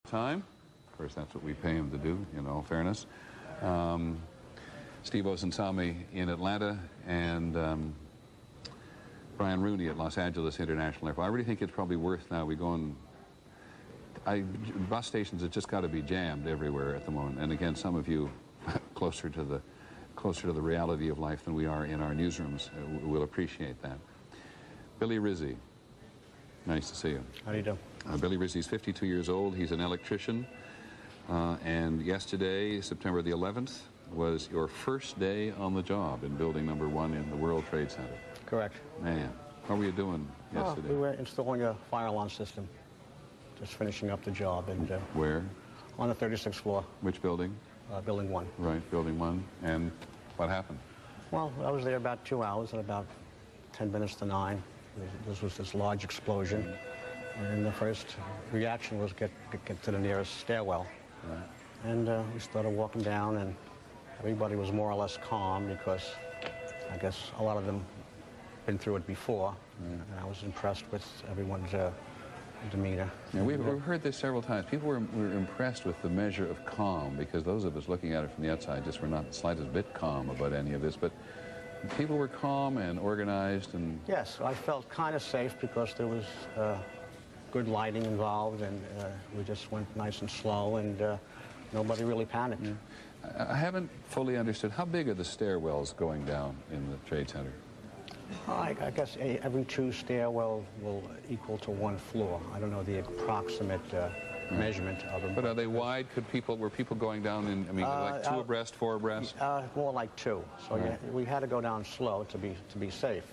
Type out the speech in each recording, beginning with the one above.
time. Of course, that's what we pay him to do, in all fairness. Steve Osunsami in Atlanta and Brian Rooney at Los Angeles International Airport. I really think it's probably worth now we go and... bus stations have just got to be jammed everywhere at the moment. And again, some of you closer to the reality of life than we are in our newsrooms will appreciate that. Billy Rizzi, nice to see you. How do you do? Billy Rizzi is 52 years old. He's an electrician. And yesterday, September the 11th, was your first day on the job in building number 1 in the World Trade Center. Correct. Man, how were you doing yesterday? We were installing a fire alarm system. Just finishing up the job. And where? On the 36th floor. Which building? Building 1. Right, building 1. And what happened? Well, I was there about 2 hours at about 10 minutes to 9. This was this large explosion. And the first reaction was get to the nearest stairwell. Right. And we started walking down, and everybody was more or less calm because I guess a lot of them been through it before. Right. And I was impressed with everyone's demeanor. Yeah, we've heard this several times. People were impressed with the measure of calm, because those of us looking at it from the outside just were not the slightest bit calm about any of this. But people were calm and organized and... Yes, I felt kind of safe because there was good lighting involved, and we just went nice and slow, and nobody really panicked. Yeah. I haven't fully understood. How big are the stairwells going down in the Trade Center? I guess every 2 stairwells will equal to 1 floor. I don't know the approximate measurement of them. But are they wide? Were people going down in, I mean, like 2 abreast, 4 abreast? More like 2. So right. We had to go down slow to be safe.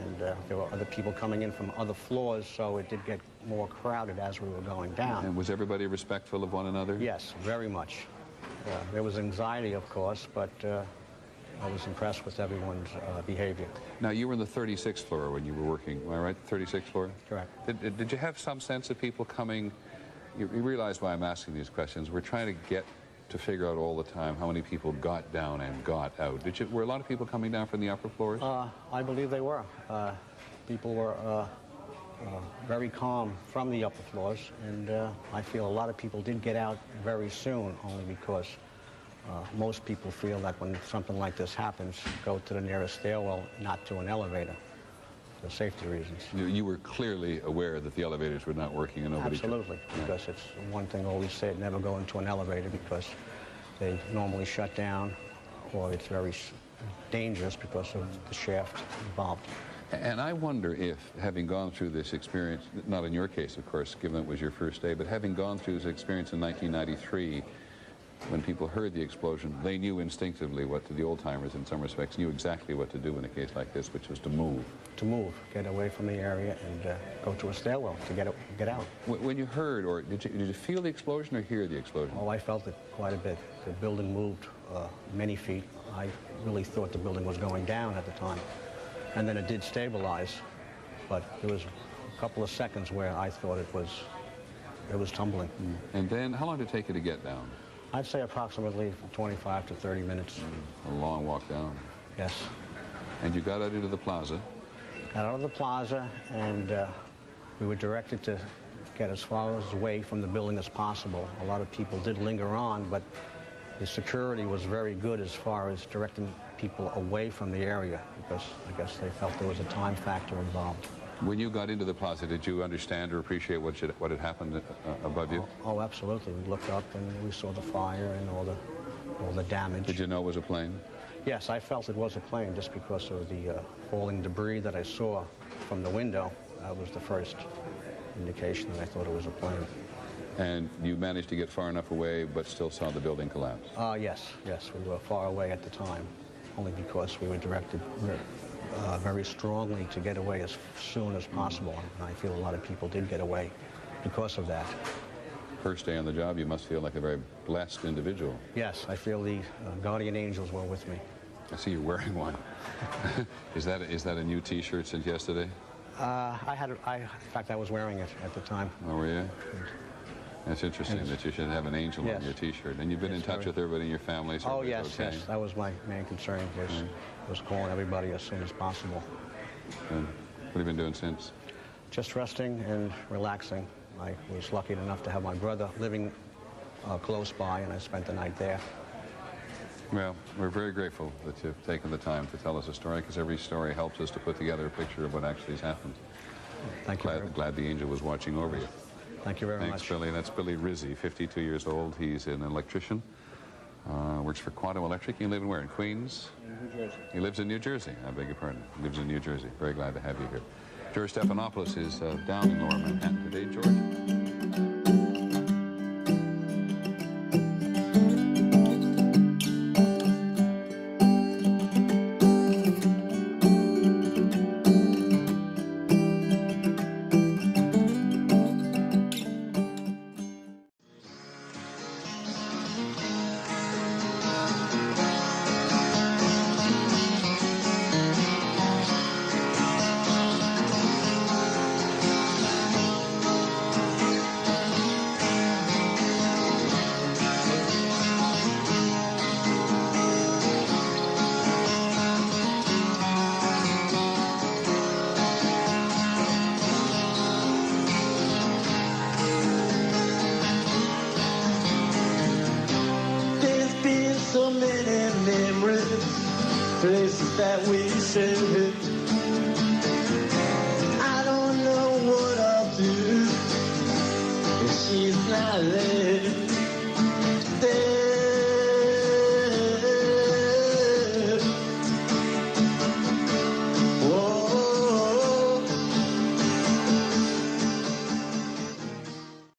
And there were other people coming in from other floors, so it did get more crowded as we were going down. And was everybody respectful of one another? Yes, very much. There was anxiety, of course, but I was impressed with everyone's behavior. Now, you were in the 36th floor when you were working, am I right? 36th floor? Correct. Did you have some sense of people coming? You realize why I'm asking these questions. We're trying to get to figure out all the time how many people got down and got out. Were a lot of people coming down from the upper floors? I believe they were. People were very calm from the upper floors, and I feel a lot of people did get out very soon, only because most people feel that when something like this happens, go to the nearest stairwell, not to an elevator, for safety reasons. You were clearly aware that the elevators were not working, and nobody... Absolutely, because it's one thing I always say, never go into an elevator because they normally shut down, or it's very dangerous because of the shaft involved. And I wonder if, having gone through this experience, not in your case, of course, given it was your first day, but having gone through this experience in 1993, when people heard the explosion, they knew instinctively what, to the old-timers in some respects, knew exactly what to do in a case like this, which was to move. To move, get away from the area and go to a stairwell to get out. When you heard, or did you feel the explosion or hear the explosion? Oh, I felt it quite a bit. The building moved many feet. I really thought the building was going down at the time. And then it did stabilize, but there was a couple of seconds where I thought it was tumbling. And then, how long did it take you to get down? I'd say approximately 25 to 30 minutes. A long walk down. Yes. And you got out into the plaza? Got out of the plaza, and we were directed to get as far away from the building as possible. A lot of people did linger on, but the security was very good as far as directing people away from the area, because I guess they felt there was a time factor involved. When you got into the plaza, did you understand or appreciate what had happened above you? Oh, absolutely. We looked up and we saw the fire and all the damage. Did you know it was a plane? Yes, I felt it was a plane just because of the falling debris that I saw from the window. That was the first indication that I thought it was a plane. And you managed to get far enough away but still saw the building collapse? Yes. We were far away at the time, only because we were directed very strongly to get away as soon as possible. And I feel a lot of people did get away because of that. First day on the job, you must feel like a very blessed individual. Yes, I feel the guardian angels were with me. I see you're wearing one. Is that a new T-shirt since yesterday? In fact, I was wearing it at the time. Oh, were you? That's interesting that you should have an angel on your T-shirt. And you've been in touch with everybody in your family? So yes. That was my main concern, was calling everybody as soon as possible. Good. What have you been doing since? Just resting and relaxing. I was lucky enough to have my brother living close by, and I spent the night there. Well, we're very grateful that you've taken the time to tell us a story, because every story helps us to put together a picture of what actually has happened. Thank you. Glad the angel was watching over you. Thank you very much. Thanks, Billy. That's Billy Rizzi, 52 years old. He's an electrician. Works for Quantum Electric. You live in where? In Queens? In New Jersey. He lives in New Jersey. I beg your pardon. He lives in New Jersey. Very glad to have you here. George Stephanopoulos is down in Lower Manhattan today. George? So many memories, places that we shared.